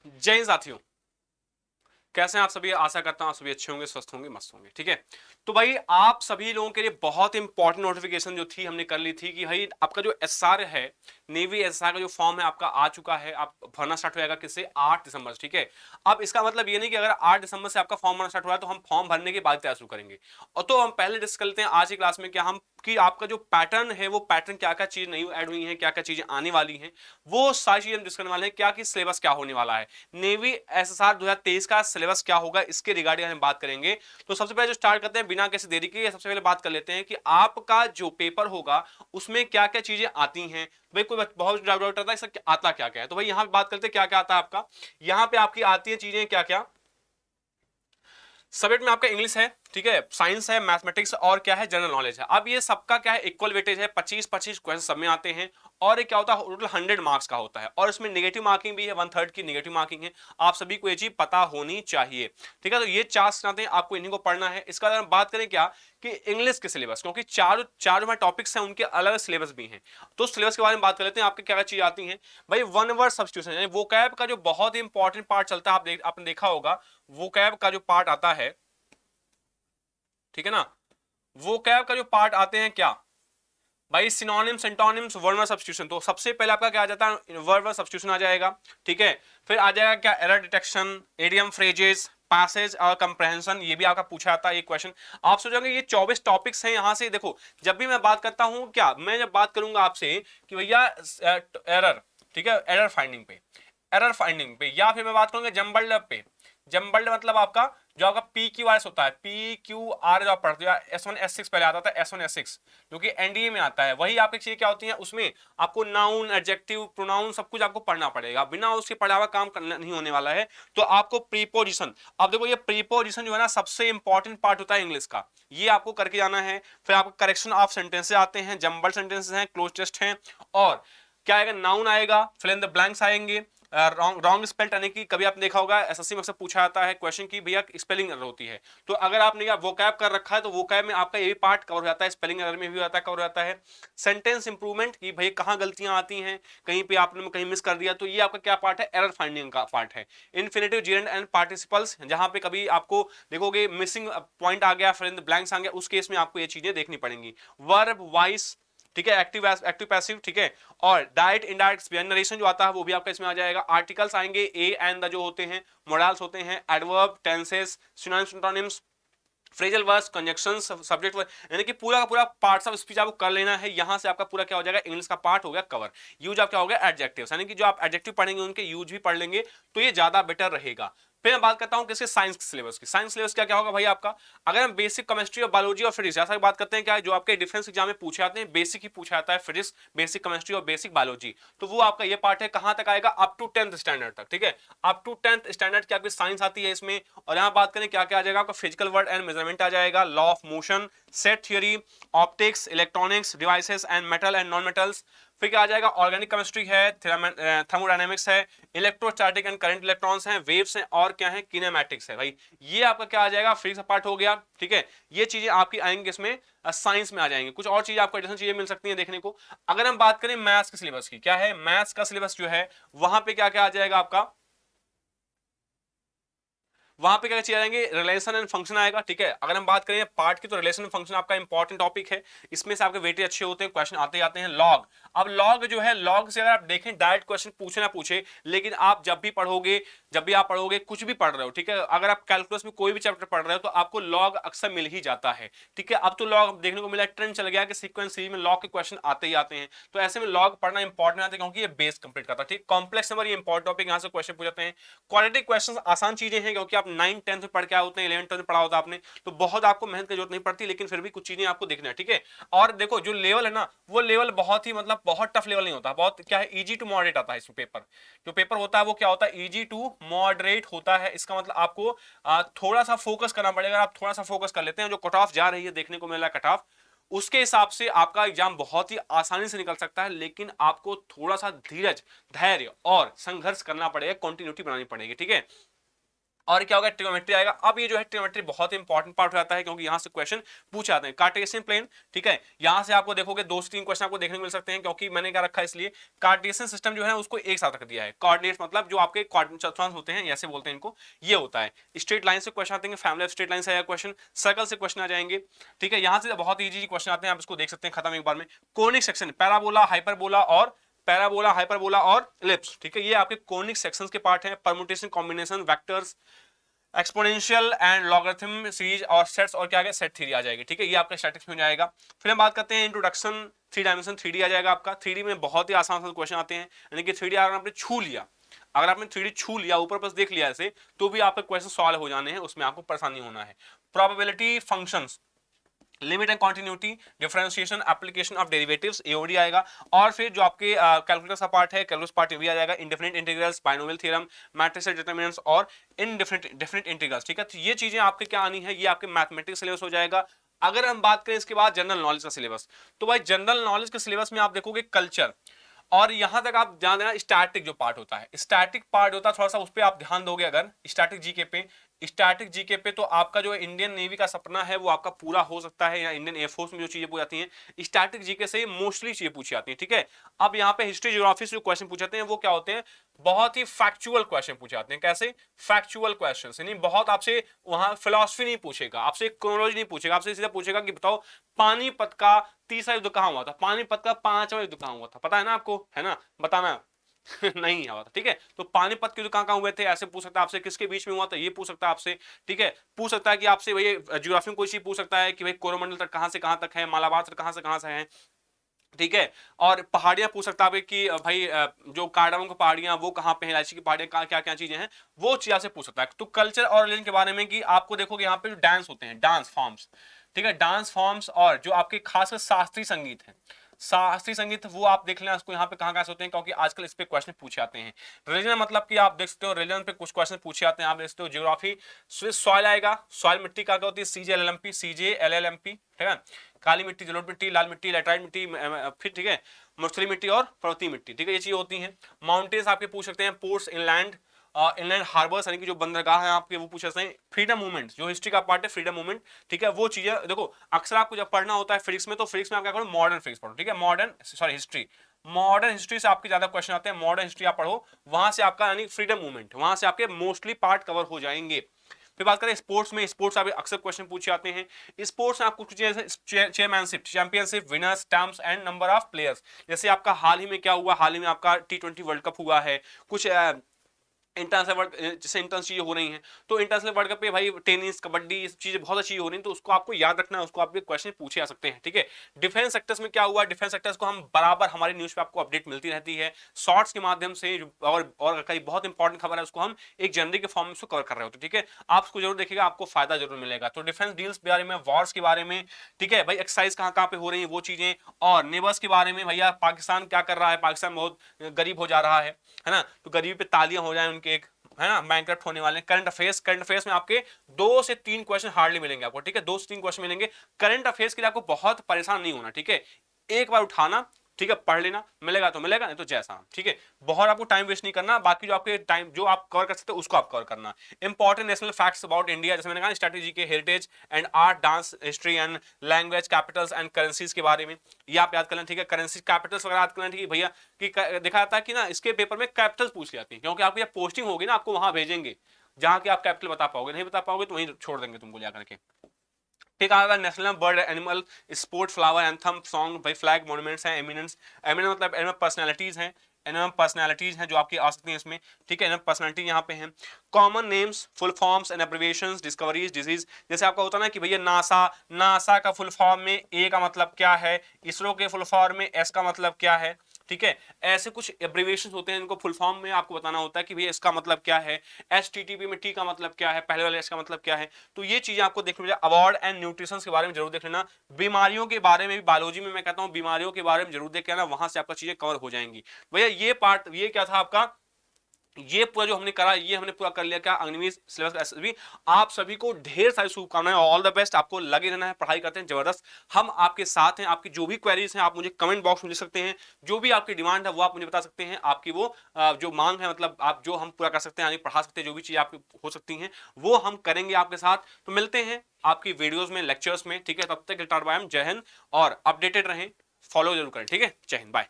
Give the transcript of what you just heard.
जय हिंद साथियों, कैसे हैं आप सभी। आशा करता हूं आप सभी अच्छे होंगे, स्वस्थ होंगे, मस्त होंगे। ठीक है, तो भाई आप सभी लोगों के लिए बहुत इंपॉर्टेंट नोटिफिकेशन जो थी हमने कर ली थी कि भाई आपका जो एसआर है, नेवी एसआर का जो फॉर्म है आपका आ चुका है। आप भरना स्टार्ट हो जाएगा किससे, 8 दिसंबर से। ठीक है, अब इसका मतलब ये नहीं कि अगर 8 दिसंबर से आपका फॉर्म भरना स्टार्ट हुआ है तो हम फॉर्म भरने के बाद तैयार शुरू करेंगे। और तो हम पहले डिस्कस कर लेते हैं आज की क्लास में क्या हम कि आपका जो पैटर्न है वो पैटर्न क्या क्या चीज नहीं ऐड हुई है, क्या क्या चीजें आने वाली हैं, वो सारी चीजें हम डिस्कस करने वाले हैं। क्या कि सिलेबस क्या होने वाला है, नेवी एसएसआर 2023 का सिलेबस क्या होगा, इसके रिगार्डिंग हम बात करेंगे। तो सबसे पहले जो स्टार्ट करते हैं बिना किसी देरी के, सबसे पहले बात कर लेते हैं कि आपका जो पेपर होगा उसमें क्या क्या चीजें आती हैं। भाई कोई बहुत डाउट आता है इसका आता क्या क्या है, तो भाई यहां पे बात करते हैं क्या क्या आता है आपका। यहां पे आपकी आती है चीजें क्या क्या। सब्जेक्ट में आपका इंग्लिश है, ठीक है, साइंस है, मैथमेटिक्स और क्या है, जनरल नॉलेज है। अब ये सबका क्या है, इक्वल वेटेज है, 25-25 क्वेश्चन सब में आते हैं। और ये क्या होता है, टोटल 100 मार्क्स का होता है। और इसमें नेगेटिव मार्किंग भी है, 1/3 की नेगेटिव मार्किंग है। आप सभी को ये चीज पता होनी चाहिए। ठीक है, तो ये चार आते हैं, आपको इन्हीं को पढ़ना है। इसका अगर हम बात करें क्या कि इंग्लिश के सिलेबस, क्योंकि चार चार जो हमारे टॉपिक्स हैं उनके अलग सिलेबस भी हैं, तो सिलेबस के बारे में बात कर लेते हैं। आपके क्या क्या चीज आती हैं भाई। वन वर्ड सब्स्टिट्यूशन यानी वोकैब का जो बहुत ही इंपॉर्टेंट पार्ट चलता है, आपने देखा होगा वोकैब का जो पार्ट आता है, ठीक है ना। वो कैब का जो पार्ट आते हैं क्या भाई, synonyms, antonyms, word word substitution. तो सबसे पहले आपका क्या आ जाता है, वर्ड वर्ड सब्स्टिट्यूशन आ जाएगा। ठीक है, फिर आ जाएगा क्या, error detection, idiom phrases, passage और कंप्रहेंशन, ये भी आपका पूछा जाता है ये क्वेश्चन। आप सोचोगे ये 24 टॉपिक्स हैं। यहां से देखो, जब भी मैं बात करता हूं क्या, मैं जब बात करूंगा आपसे कि भैया एरर, ठीक है, एरर फाइंडिंग पे, या फिर मैं बात करूंगा जम्बल्ड पे। जम्बल्ड मतलब आपका जो आपका पी क्यू आर होता है, पी क्यू आर जो आप पढ़ते हो, S1 S6 पहले आता था, S1 S6 जो कि एनडीए में आता है, वही आपकी चीजें क्या होती हैं उसमें। आपको नाउन, एडजेक्टिव, प्रोनाउन सब कुछ आपको पढ़ना पड़ेगा, बिना उसके पढ़ा हुआ काम करना नहीं होने वाला है। तो आपको प्रीपोजिशन, अब देखो ये प्रीपोजिशन जो है ना सबसे इंपॉर्टेंट पार्ट होता है इंग्लिश का, ये आपको करके जाना है। फिर आपको करेक्शन ऑफ सेंटेंसेस आते हैं, जम्बल सेंटेंसेस हैं, क्लोज टेस्ट हैं। और क्या आएगा, नाउन आएगा, फिल इन द ब्लैंक्स आएंगे, रॉन्ग स्पेल्ड यानी कि कभी आपने देखा होगा एसएससी में अक्सर पूछा जाता है क्वेश्चन की भैया स्पेलिंग एरर होती है। तो अगर आपने वोकैब कर रखा है तो वोकैब में आपका ये भी पार्ट कवर हो जाता है, स्पेलिंग एरर में भी आता है, कवर हो जाता है। सेंटेंस इंप्रूवमेंट की भैया कहाँ गलतियां आती हैं, कहीं पे आपने कहीं मिस कर दिया, तो ये आपका क्या पार्ट है, एरर फाइंडिंग का पार्ट है। इन्फिनेटिव, जेरेंड एंड पार्टिसिपल्स, जहां पे कभी आपको देखोगे मिसिंग पॉइंट आ गया, फिर इन द ब्लैंक्स आ गया, उस केस में आपको ये चीजें देखनी पड़ेंगी। वर्ब, वॉइस, ठीक है, एक्टिव एक्टिव पैसिव, ठीक है। और डायरेक्ट इनडायरेक्ट नरेशन जो आता है वो भी आपका इसमें आ जाएगा। आर्टिकल्स आएंगे ए एंड द जो होते हैं, मोडाल्स होते हैं, adverb, tenses, synonyms, antonyms, phrasal words, conjunctions, subject word, यानी कि पूरा का पूरा पार्ट्स ऑफ स्पीच आपको कर लेना है। यहां से आपका पूरा क्या हो जाएगा, इंग्लिश का पार्ट हो गया कवर। यूज आप क्या हो गया, एडजेक्टिव्स, यानी कि जो आप एडजेक्टिव पढ़ेंगे उनके यूज भी पढ़ लेंगे तो ये ज्यादा बेटर रहेगा। फिर मैं बात करता हूं किसके, साइंस के सिलेबस की। साइंस सिलेबस क्या क्या होगा भाई आपका, अगर हम बेसिक केमिस्ट्री और बायोलॉजी और फिजिक्स ऐसा बात करते हैं क्या, जो आपके डिफेंस एग्जाम में पूछे जाते हैं, बेसिक ही पूछा जाता है, फिजिक्स, बेसिक केमिस्ट्री और बेसिक बायोलॉजी, तो वो आपका ये पार्ट है। कहां तक आएगा, अप टू 10th स्टैंडर्ड तक, ठीक है, अप टू 10th स्टैंडर्ड की आपकी साइंस आती है इसमें। और यहां बात करें क्या क्या आ जाएगा आपका, फिजिकल वर्ड एंड मेजरमेंट आ जाएगा, law of motion, set theory, optics, electronics, devices and metal and non metals. फिर क्या आ जाएगा, ऑर्गेनिक केमिस्ट्री है, थर्मोडायनेमिक्स है, इलेक्ट्रोस्टैटिक एंड करंट इलेक्ट्रॉन्स हैं, वेव्स हैं, और क्या है, किनेमैटिक्स है। भाई ये आपका क्या आ जाएगा, फिजिक्स का पार्ट हो गया। ठीक है, ये चीजें आपकी आएंगी इसमें, साइंस में आ जाएंगे। कुछ और चीजें आपको एडिशनल चीजें मिल सकती हैं देखने को। अगर हम बात करें मैथ्स के सिलेबस की, क्या है, मैथ्स का सिलेबस जो है वहां पे क्या क्या आ जाएगा आपका, वहां पे क्या चीज आएंगे, रिलेशन एंड फंक्शन आएगा। ठीक है, अगर हम बात करें पार्ट की तो रिलेशन एंड फंक्शन आपका इंपॉर्टेंट टॉपिक है, इसमें से आपके वेटेज अच्छे होते हैं, क्वेश्चन आते जाते हैं। लॉग, अब लॉग जो है, लॉग से अगर आप देखें डायरेक्ट क्वेश्चन पूछे ना पूछे, लेकिन आप जब भी आप पढ़ोगे कुछ भी पढ़ रहे हो, ठीक है, अगर आप कैलकुलस में कोई भी चैप्टर पढ़ रहे हो तो आपको लॉग अक्सर मिल ही जाता है। ठीक है, अब तो लॉग देखने को मिला, ट्रेंड चल गया कि सीक्वेंस सीरीज में लॉग के क्वेश्चन आते ही आते हैं, तो ऐसे में लॉग पढ़ना इंपॉर्टेंट आता है क्योंकि ये बेस कंप्लीट करता है। ठीक, कॉम्प्लेक्स नंबर ये इंपॉर्टेंट टॉपिक, यहां से क्वेश्चन पूछते हैं। क्वाड्रेटिक क्वेश्चन आसान चीजें हैं क्योंकि आप 9th 10th में पढ़ के आए होते हैं, 11th 12th में पढ़ा होता है आपने, तो बहुत आपको मेहनत की जरूरत नहीं पड़ती, लेकिन फिर भी कुछ चीजें आपको देखना है। ठीक है, और देखो जो लेवल है ना, वो लेवल बहुत ही मतलब बहुत टफ लेवल नहीं होता, बहुत क्या है, इजी टू मॉडरेट आता है इसमें पेपर। जो पेपर होता है वो क्या होता है, इजी टू मॉडरेट होता है। इसका मतलब आपको थोड़ा सा फोकस करना पड़ेगा। आप थोड़ा सा फोकस कर लेते हैं, जो कट ऑफ जा रही है देखने को मिल रहा है कट ऑफ, उसके हिसाब से आपका एग्जाम बहुत ही आसानी से निकल सकता है, लेकिन आपको थोड़ा सा धीरज, धैर्य और संघर्ष करना पड़ेगा, कंटिन्यूटी बनानी पड़ेगी। ठीक है, और क्या होगा, ट्रिग्नोमेट्री आएगा। अब ये जो है ट्रिग्नोमेट्री बहुत इंपॉर्टेंट पार्ट हो जाता है, क्योंकि यहां से क्वेश्चन पूछे जाते हैं। कार्टेशियन प्लेन, ठीक है, यहां से आपको देखोगे 2 से 3 क्वेश्चन आपको देखने को मिल सकते हैं, क्योंकि मैंने क्या रखा है इसलिए, कार्टेशियन सिस्टम जो है उसको एक साथ रख दिया है। कोऑर्डिनेट्स मतलब जो आपके चतुर्थांश होते हैं, ऐसे बोलते हैं इनको, ये होता है। स्ट्रेट लाइन से क्वेश्चन आते हैं, फैमिली ऑफ स्ट्रेट लाइन से आया क्वेश्चन, सर्कल से क्वेश्चन आ जाएंगे, ठीक है। यहां से बहुत इजी क्वेश्चन आते हैं, आप इसको देख सकते हैं खत्म एक बार में। कोनिक सेक्शन, पैराबोला, हाइपरबोला और पैराबोला, हाइपरबोला और इलिप्स, ठीक है, ये आपके कोनिक सेक्शंस के पार्ट हैं। Permutation, combination, vectors, exponential and logarithm series और सेट्स, और क्या आ गया, सेट थ्योरी आ जाएगी, ठीक है, ये आपका स्टैटिक्स में हो जाएगा। फिर हम बात करते हैं इंट्रोडक्शन, 3 डायमेंशन 3D आ जाएगा आपका। 3D में बहुत ही आसान क्वेश्चन आते हैं, यानी कि 3D अगर आपने छू लिया, अगर आपने 3D छू लिया, ऊपर बस देख लिया ऐसे, तो भी आपके क्वेश्चन सॉल्व हो जाने हैं, उसमें आपको परेशानी होना है। Probability functions, limit and continuity, differentiation, application of derivatives, AOD आएगा। और फिर जो आपके कैलकुलस का पार्ट है, कैलकुलस पार्ट भी आ जाएगा। Indefinite integrals, binomial theorem, matrix determinants और डेफिनिट इंटीग्रल्स, ठीक है। तो ये चीजें आपके क्या आनी है, ये आपके मैथमेटिक्स सिलेबस हो जाएगा। अगर हम बात करें इसके बाद जनरल नॉलेज का सिलेबस, तो भाई जनरल नॉलेज के सिलेबस में आप देखोगे कल्चर, और यहां तक आप ध्यान देना स्टैटिक जो पार्ट होता है, स्टैटिक पार्ट होता है थोड़ा सा, उस पर आप ध्यान दोगे अगर स्टैटिक जीके पे, स्टैटिक जीके पे, तो आपका जो इंडियन नेवी का सपना है वो आपका पूरा हो सकता है, या इंडियन एयरफोर्स में जो चीजें पूछ जाती हैं स्टैटिक जीके से मोस्टली चीजें पूछी जाती हैं, ठीक है। अब यहाँ पे हिस्ट्री ज्योग्राफी से जो क्वेश्चन पूछे जाते हैं वो क्या होते हैं, बहुत ही फैक्चुअल क्वेश्चन पूछे जाते हैं। कैसे फैक्चुअल क्वेश्चन, यानी बहुत आपसे वहां फिलॉसफी नहीं पूछेगा, आपसे क्रोनोलॉजी नहीं पूछेगा, आपसे सीधा पूछेगा कि बताओ पानीपत का तीसरा युद्ध कहां हुआ था, पानीपत का 5वां युद्ध कहां हुआ था, पता है ना आपको, है ना, बताना। नहीं हुआ था, ठीक है। तो पानीपत के युद्ध कहां कहां हुए थे, ऐसे पूछ सकता है आपसे। किसके बीच में हुआ था, ये पूछ सकता है आपसे, ठीक है। पूछ सकता है कि आपसे भाई ज्योग्राफी में कोई चीज पूछ सकता है कि भाई कोरोमंडल तक कहां से कहां तक है, मालाबार तक कहां से है, ठीक है। और पहाड़ियां पूछ सकता है कि भाई जो कार्डामम की पहाड़ियां वो कहां पे है, इलायची की पहाड़ियां, क्या क्या चीजें हैं, वो चीज से पूछ सकता है। तो कल्चर और रिलीजन के बारे में कि आपको देखोगे यहाँ पे जो डांस होते हैं, डांस फॉर्म्स, ठीक है, डांस फॉर्म्स, और जो आपके खासकर शास्त्रीय संगीत है, शास्त्रीय संगीत वो आप देख लेना उसको यहाँ पे कहाँ कहाँ से होते हैं, क्योंकि आजकल इस पे क्वेश्चन पूछे जाते हैं। रिलीजन मतलब कि आप देख सकते हो रिलीजन पे कुछ क्वेश्चन पूछे जाते हैं, आप देख सकते हो। ज्योग्राफी, सॉइल आएगा, सॉइल मिट्टी क्या होती है, CJLLMP, ठीक है, काली मिट्टी, जलोढ़ मिट्टी, लाल मिट्टी, लैटराइट मिट्टी, फिर ठीक है, मरुस्थलीय मिट्टी और पर्वतीय मिट्टी, ठीक है, ये चीजें होती हैं। माउंटेन्स आपके पूछ सकते हैं, पोर्ट्स, इनलैंड, इनलैंड हार्बर्स यानी कि जो बंदरगाह है आपके, वो पूछ सकते हैं। फ्रीडम मूवमेंट, जो हिस्ट्री का पार्ट है, फ्रीडम मूवमेंट, ठीक है, वो चीजें देखो। अक्सर आपको जब पढ़ना होता है फिजिक्स में, तो फिजिक्स में आप क्या करो, मॉडर्न फिजिक्स पढ़ो, ठीक है, हिस्ट्री, मॉडर्न हिस्ट्री से आपके ज्यादा क्वेश्चन आते हैं, मॉडर्न हिस्ट्री आप पढ़ो, वहां से आपका यानी फ्रीडम मूवमेंट, वहां से आपके मोस्टली पार्ट कवर हो जाएंगे। फिर बात करें स्पोर्ट्स में, स्पोर्ट्स आप अक्सर क्वेश्चन पूछे जाते हैं। स्पोर्ट्स में आपको कुछ chairmanship, championship, winners, stamps and number of players. जैसे आपका हाल ही में क्या हुआ, हाल ही में आपका T20 वर्ल्ड कप हुआ है, कुछ इंटरनेशनल वर्ल्ड, जैसे इंटरनेशनल चीजें हो रही हैं, तो इंटरनेशनल वर्ल्ड कप पे भाई टेनिस, कबड्डी, ये चीजें बहुत अच्छी हो रही हैं, तो उसको आपको याद रखना है, उसको आपके क्वेश्चन पूछे जा सकते हैं, ठीक है। डिफेंस सेक्टर्स में क्या हुआ, डिफेंस सेक्टर्स को हम बराबर हमारी न्यूज पे आपको अपडेट मिलती रहती है शॉर्ट्स के माध्यम से, और कई बहुत इंपॉर्टेंट खबर है उसको हम एक जनरल के फॉर्म में उसको कवर कर रहे होते हैं, ठीक है। आप उसको जरूर देखिएगा, आपको फायदा जरूर मिलेगा। तो डिफेंस डील्स के बारे में, वॉर्स के बारे में, ठीक है भाई, एक्सरसाइज कहाँ कहाँ पे हो रही है वो चीजें, और नेबर्स के बारे में, भैया पाकिस्तान क्या कर रहा है, पाकिस्तान बहुत गरीब हो जा रहा है ना, तो गरीबी पे तालियां हो जाए उनके, एक है ना, बैंकरप्ट होने वाले। करंट अफेयर्स में आपके 2 से 3 क्वेश्चन हार्डली मिलेंगे आपको, ठीक है, 2 से 3 क्वेश्चन मिलेंगे। करंट अफेयर्स के लिए आपको बहुत परेशान नहीं होना, ठीक है, एक बार उठाना, ठीक है, पढ़ लेना, मिलेगा तो मिलेगा, नहीं तो जैसा, ठीक है। बहुत आपको टाइम वेस्ट नहीं करना, बाकी जो आपके टाइम जो आप कवर कर सकते हो उसको आप कवर करना। Important national facts about India, जैसे मैंने कहा स्ट्रेटेजी के, heritage and art, dance, history and language, Capitals and currencies के बारे में, ये आप याद कर लें, ठीक है। करेंसी, कैपिटल्स वगैरह याद कर लें, ठीक है भैया, कि देखा जाता है कि ना इसके पेपर में कैपिटल्स पूछ जाती है, क्योंकि आपकी जब पोस्टिंग होगी ना, आपको वहां भेजेंगे जहां की आप कैपिटल बता पाओगे, नहीं बता पाओगे तो वहीं छोड़ देंगे तुमको जाकर के। ठीक है, national bird, animal, sport, flower, anthem, song, भाई फ्लैग, मॉन्यूमेंट्स हैं, एमिनेंस, एमिनेंस मतलब एनिमल पर्सनैलिटीज हैं, एनिमल पर्सनैलिटीज हैं जो आपकी आ सकती हैं इसमें, ठीक है, एनिमल पर्सनैलिटी यहाँ पे हैं। Common names, full forms and abbreviations, discoveries, disease, जैसे आपका होता है ना कि भैया नासा, नासा का फुल फॉर्म में ए का मतलब क्या है, इसरो के फुल फॉर्म में एस का मतलब क्या है, ठीक है। ऐसे कुछ एब्रिविएशन होते हैं, इनको फुल फॉर्म में आपको बताना होता है कि भैया इसका मतलब क्या है, HTTP में टी का मतलब क्या है, पहले वाले एस का मतलब क्या है, तो ये चीजें आपको देखने में। अवार्ड एंड न्यूट्रिशन के बारे में जरूर देख लेना। बीमारियों के बारे में भी, बायोलॉजी में मैं कहता हूं बीमारियों के बारे में जरूर देख लेना, वहां से आपका चीजें कवर हो जाएंगी। भैया ये पार्ट, ये क्या था आपका ये पूरा जो हमने करा, ये हमने पूरा कर लिया क्या, अग्निवीर सिलेबस एसएसबी। आप सभी को ढेर सारी शुभकामनाएं, ऑल द बेस्ट। आपको लगे रहना है, पढ़ाई करते हैं जबरदस्त, हम आपके साथ हैं। आपकी जो भी क्वेरीज हैं आप मुझे कमेंट बॉक्स में लिख सकते हैं, जो भी आपकी डिमांड है वो आप मुझे बता सकते हैं। आपकी वो जो मांग है, मतलब आप जो हम पूरा कर सकते हैं, यानी पढ़ा सकते हैं, जो भी चीज आपकी हो सकती हैं वो हम करेंगे आपके साथ। तो मिलते हैं आपकी वीडियोज में, लेक्चर्स में, ठीक है। तब तक टाटा बाय, जय हिंद, और अपडेटेड रहें, फॉलो जरूर करें, ठीक है। जय हिंद, बाय।